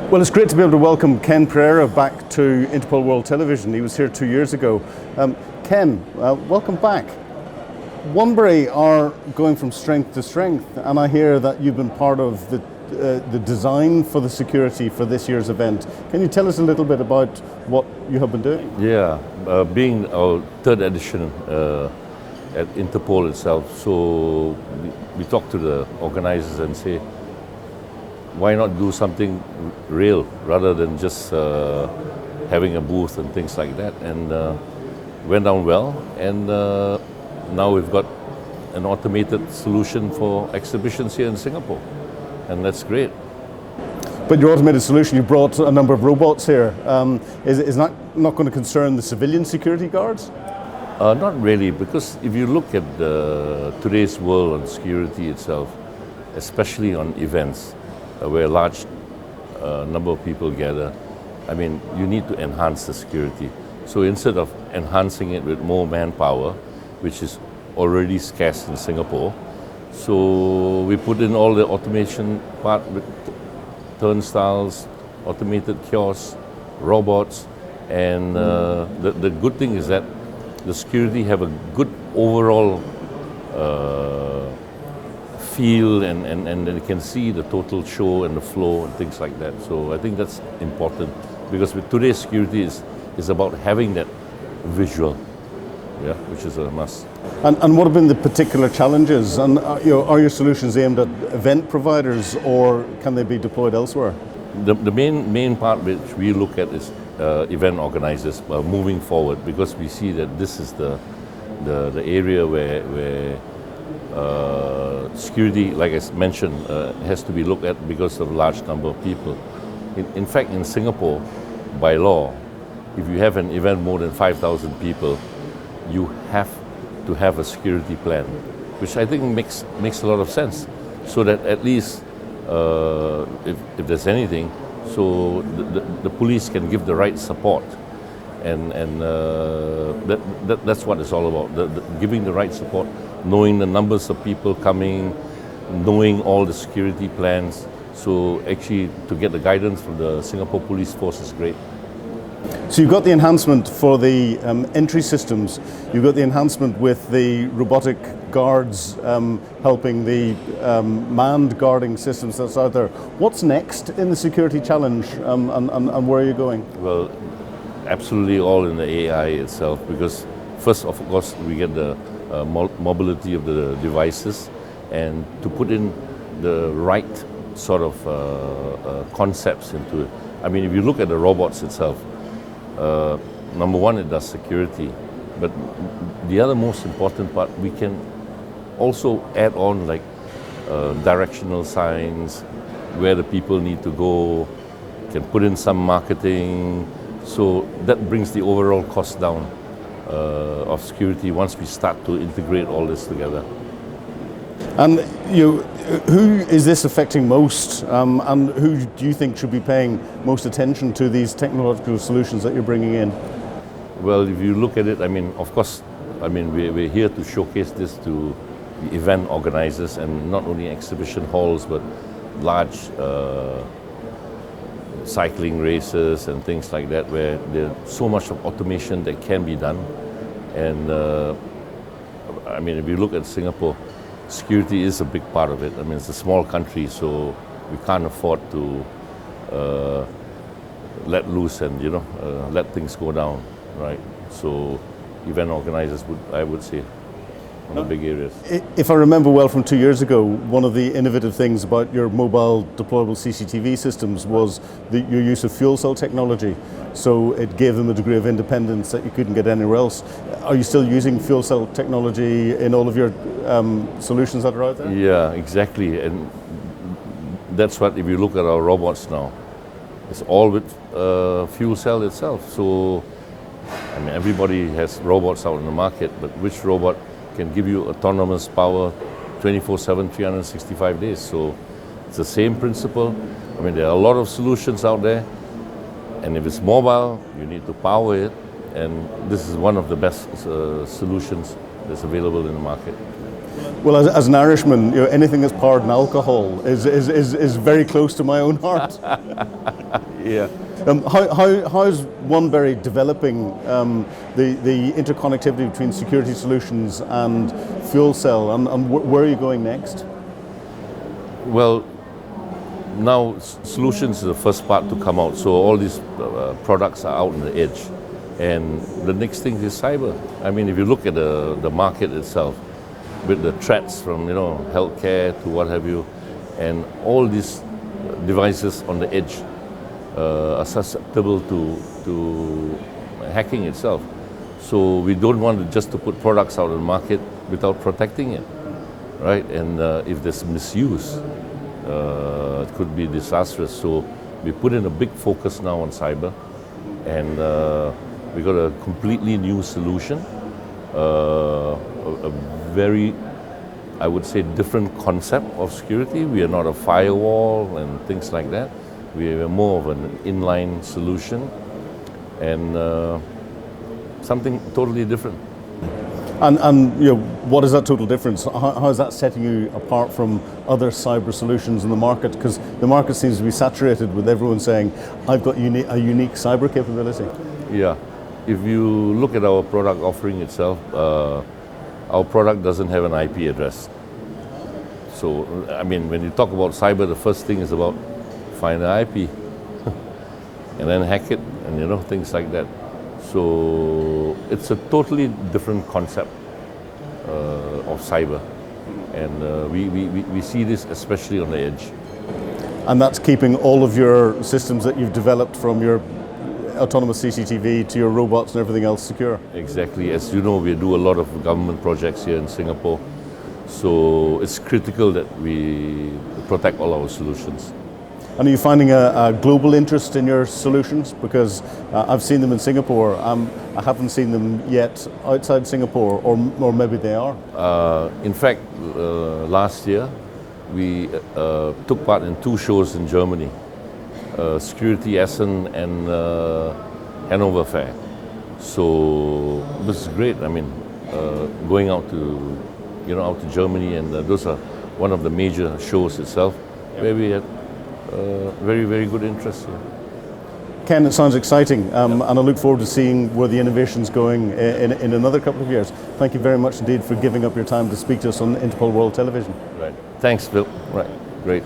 Well, it's great to be able to welcome Ken Pereira back to Interpol World Television. He was here 2 years ago. Ken, welcome back. OneBerry are going from strength to strength, and I hear that you've been part of the design for the security for this year's event. Can you tell us a little bit about what you have been doing? Yeah, being our third edition at Interpol itself, so we talk to the organizers and say, why not do something real rather than just having a booth and things like that? And went down well, and now we've got an automated solution for exhibitions here in Singapore, and that's great. But your automated solution, you brought a number of robots here. Is that not going to concern the civilian security guards? Not really, because if you look at today's world on security itself, especially on events, where a large number of people gather, I mean, you need to enhance the security. So instead of enhancing it with more manpower, which is already scarce in Singapore, so we put in all the automation part with turnstiles, automated kiosks, robots, and the good thing is that the security have a good overall feel, and they can see the total show and the flow and things like that. So I think that's important, because with today's security is about having that visual, yeah, which is a must. And what have been the particular challenges? And are your solutions aimed at event providers, or can they be deployed elsewhere? The main part which we look at is event organizers moving forward, because we see that this is the area where security, like I mentioned, has to be looked at because of a large number of people. In fact, in Singapore, by law, if you have an event more than 5,000 people, you have to have a security plan, which I think makes a lot of sense, so that at least if there's anything, so the police can give the right support, and that's what it's all about, giving the right support, knowing the numbers of people coming, knowing all the security plans. So actually, to get the guidance from the Singapore Police Force is great. So you've got the enhancement for the entry systems, you've got the enhancement with the robotic guards helping the manned guarding systems that's out there. What's next in the security challenge, and where are you going? Well, absolutely all in the AI itself, because first, of course, we get the mobility of the devices, and to put in the right sort of concepts into it. I mean, if you look at the robots itself, number one, it does security, but the other most important part, we can also add on like directional signs, where the people need to go, can put in some marketing, so that brings the overall cost down of security once we start to integrate all this together. And who is this affecting most, and who do you think should be paying most attention to these technological solutions that you're bringing in? Well, if you look at it, I mean, of course, I mean, we're here to showcase this to the event organizers, and not only exhibition halls, but large cycling races and things like that, where there's so much of automation that can be done. And I mean, if you look at Singapore, security is a big part of it. I mean, it's a small country, so we can't afford to let loose and let things go down, right? So event organizers I would say, on the big areas. If I remember well from 2 years ago, one of the innovative things about your mobile deployable CCTV systems was your use of fuel cell technology. So it gave them a degree of independence that you couldn't get anywhere else. Are you still using fuel cell technology in all of your solutions that are out there? Yeah, exactly. And that's what, if you look at our robots now, it's all with fuel cell itself. So, I mean, everybody has robots out in the market, but which robot can give you autonomous power 24/7, 365 days. So it's the same principle. I mean, there are a lot of solutions out there, and if it's mobile, you need to power it, and this is one of the best solutions that's available in the market. Well, as an Irishman, anything that's poured in alcohol is very close to my own heart. Yeah. How's OneBerry developing the interconnectivity between security solutions and fuel cell, and where are you going next? Well, now solutions is the first part to come out. So all these products are out on the edge. And the next thing is cyber. I mean, if you look at the market itself, with the threats from healthcare to what have you, and all these devices on the edge are susceptible to hacking itself. So we don't want just to put products out on the market without protecting it, right? And if there's misuse, it could be disastrous. So we put in a big focus now on cyber, and we got a completely new solution, a very, I would say, different concept of security. We are not a firewall and things like that. We are more of an inline solution, and something totally different. And what is that total difference? How is that setting you apart from other cyber solutions in the market? Because the market seems to be saturated with everyone saying, I've got a unique cyber capability. Yeah. If you look at our product offering itself, our product doesn't have an IP address. So, I mean, when you talk about cyber, the first thing is about find an IP and then hack it, and things like that. So it's a totally different concept of cyber, and we see this especially on the edge. And that's keeping all of your systems that you've developed, from your autonomous CCTV to your robots and everything else, secure. Exactly. As you know, we do a lot of government projects here in Singapore, so it's critical that we protect all our solutions. And are you finding a global interest in your solutions? Because I've seen them in Singapore. I haven't seen them yet outside Singapore, or maybe they are. In fact, last year we took part in 2 shows in Germany, Security Essen and Hanover Fair. So this is great. I mean, going out to out to Germany, and those are one of the major shows itself, where we had very, very good interest here. Ken, it sounds exciting, and I look forward to seeing where the innovation's going in another couple of years. Thank you very much indeed for giving up your time to speak to us on Interpol World Television. Right. Thanks, Phil. Right. Great.